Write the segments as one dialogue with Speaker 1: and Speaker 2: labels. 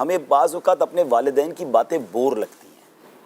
Speaker 1: ہمیں بعض اوقات اپنے والدین کی باتیں بور لگتی ہیں،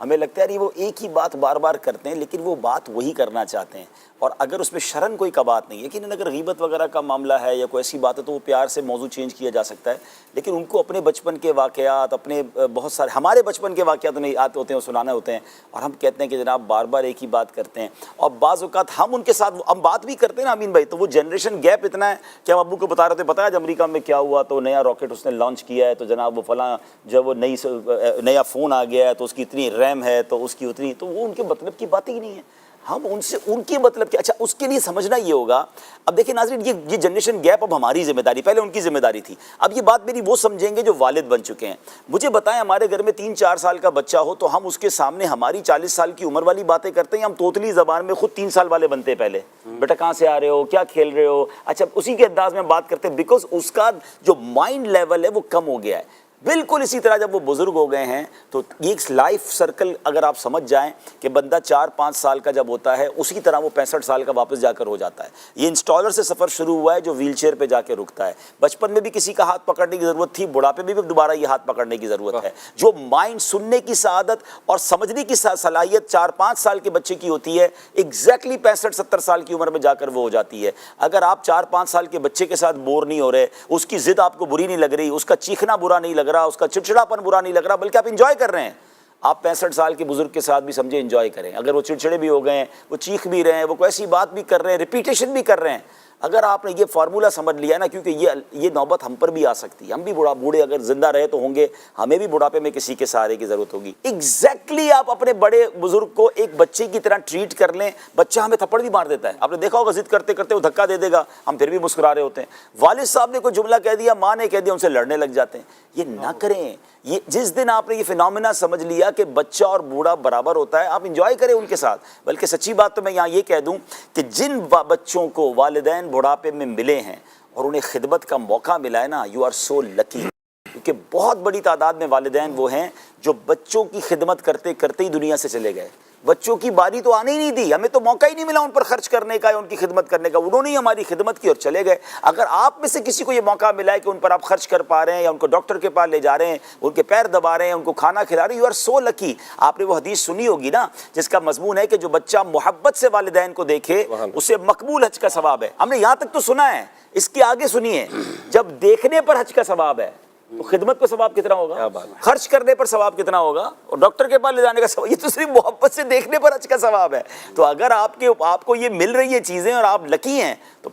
Speaker 1: ہمیں لگتا ہے یار وہ ایک ہی بات بار بار کرتے ہیں لیکن وہ بات وہی کرنا چاہتے ہیں، اور اگر اس میں شرن کوئی کبات نہیں ہے، یقیناً اگر غیبت وغیرہ کا معاملہ ہے یا کوئی ایسی بات ہے تو وہ پیار سے موضوع چینج کیا جا سکتا ہے، لیکن ان کو اپنے بچپن کے واقعات، اپنے بہت سارے ہمارے بچپن کے واقعات انہیں یاد ہوتے ہیں، سنانے ہوتے ہیں، اور ہم کہتے ہیں کہ جناب بار بار ایک ہی بات کرتے ہیں، اور بعض اوقات ہم ان کے ساتھ ہم بات بھی کرتے ہیں نا امین بھائی، تو وہ جنریشن گیپ اتنا ہے کہ ہم ابو کو بتا رہے تھے، پتہ ہے آج امریکہ میں کیا ہوا، تو نیا راکٹ اس نے لانچ کیا ہے، تو جناب وہ فلاں جب وہ نیا فون آ گیا ہے تو اس کی اتنی ریم ہے تو اس کی اتنی، تو وہ ان کے مطلب کی بات ہی نہیں ہے، ہم ان سے ان کی مطلب کہ اچھا اس کے لیے سمجھنا یہ ہوگا۔ اب دیکھیں ناظرین، یہ جنریشن گیپ اب ہماری ذمہ داری، پہلے ان کی ذمہ داری تھی، اب یہ بات میری وہ سمجھیں گے جو والد بن چکے ہیں۔ مجھے بتائیں ہمارے گھر میں 3-4 سال کا بچہ ہو تو ہم اس کے سامنے ہماری 40 سال کی عمر والی باتیں کرتے ہیں، ہم توتلی زبان میں خود 3 سال والے بنتے ہیں، پہلے بیٹا کہاں سے آ رہے ہو، کیا کھیل رہے ہو، اچھا اسی کے انداز میں بات کرتے ہیں، بیکاز اس کا جو مائنڈ لیول ہے وہ کم ہو گیا ہے۔ بالکل اسی طرح جب وہ بزرگ ہو گئے ہیں تو یہ لائف سرکل اگر آپ سمجھ جائیں کہ بندہ 4-5 سال کا جب ہوتا ہے اسی طرح وہ 65 سال کا واپس جا کر ہو جاتا ہے۔ یہ انسٹالر سے سفر شروع ہوا ہے جو ویل چیئر پہ جا کے رکتا ہے، بچپن میں بھی کسی کا ہاتھ پکڑنے کی ضرورت تھی، بڑھاپے میں بھی دوبارہ یہ ہاتھ پکڑنے کی ضرورت ہے۔ جو مائنڈ سننے کی سعادت اور سمجھنے کی صلاحیت 4-5 سال کے بچے کی ہوتی ہے، ایگزیکٹلی 65-70 سال کی عمر میں جا کر وہ ہو جاتی ہے۔ اگر آپ 4-5 سال کے بچے کے ساتھ بور نہیں ہو رہے، اس کی ضد آپ کو بری نہیں لگ رہی، اس کا چیخنا برا نہیں لگ رہا، اس کا چڑچڑاپن برا نہیں لگ رہا، بلکہ آپ انجوائے کر رہے ہیں، آپ 65 سال کے بزرگ کے ساتھ بھی سمجھے انجوائے کریں۔ اگر وہ چڑچڑے بھی ہو گئے ہیں، وہ چیخ بھی رہے ہیں، وہ کوئی ایسی بات بھی کر رہے ہیں، ریپیٹیشن بھی کر رہے ہیں، اگر آپ نے یہ فارمولہ سمجھ لیا نا، کیونکہ یہ نوبت ہم پر بھی آ سکتی ہے، ہم بھی بوڑھے اگر زندہ رہے تو ہوں گے، ہمیں بھی بڑھاپے میں کسی کے سہارے کی ضرورت ہوگی۔ ایگزیکٹلی آپ اپنے بڑے بزرگ کو ایک بچے کی طرح ٹریٹ کر لیں، بچہ ہمیں تھپڑ بھی مار دیتا ہے، آپ نے دیکھا ہوگا ضد کرتے کرتے وہ دھکا دے دے گا، ہم پھر بھی مسکرا رہے ہوتے ہیں۔ والد صاحب نے کوئی جملہ کہہ دیا، ماں نے کہہ دیا، ان سے لڑنے لگ جاتے ہیں۔ یہ نہ کریں۔ یہ جس دن آپ نے یہ فینومینا سمجھ لیا کہ بچہ اور بوڑھا برابر ہوتا ہے، آپ انجوائے کریں ان کے ساتھ۔ بلکہ سچی بات تو میں یہاں یہ کہہ دوں کہ جن بچوں کو والدین بڑھاپے میں ملے ہیں اور انہیں خدمت کا موقع ملا ہے نا، یو آر سو لکی، کیونکہ بہت بڑی تعداد میں والدین وہ ہیں جو بچوں کی خدمت کرتے کرتے ہی دنیا سے چلے گئے۔ بچوں کی باری تو آنے ہی نہیں دی، ہمیں تو موقع ہی نہیں ملا ان پر خرچ کرنے کا یا ان کی خدمت کرنے کا، انہوں نے ہی ہماری خدمت کی اور چلے گئے۔ اگر آپ میں سے کسی کو یہ موقع ملا ہے کہ ان پر آپ خرچ کر پا رہے ہیں یا ان کو ڈاکٹر کے پاس لے جا رہے ہیں، ان کے پیر دبا رہے ہیں، ان کو کھانا کھلا رہے ہیں، یو آر سو لکی۔ آپ نے وہ حدیث سنی ہوگی نا جس کا مضمون ہے کہ جو بچہ محبت سے والدین کو دیکھے اسے مقبول حج کا ثواب ہے۔ ہم نے یہاں تک تو سنا ہے، اس کے آگے سنیے، جب دیکھنے پر حج کا ثواب ہے تو خدمت پہ ثواب کتنا ہوگا، خرچ کرنے پر ثواب کتنا ہوگا، اور ڈاکٹر کے پاس لے جانے کا ثواب، یہ تو صرف محبت سے دیکھنے پر حج کا ثواب ہے۔ تو اگر آپ کو یہ مل رہی ہیں چیزیں اور آپ لکی ہیں تو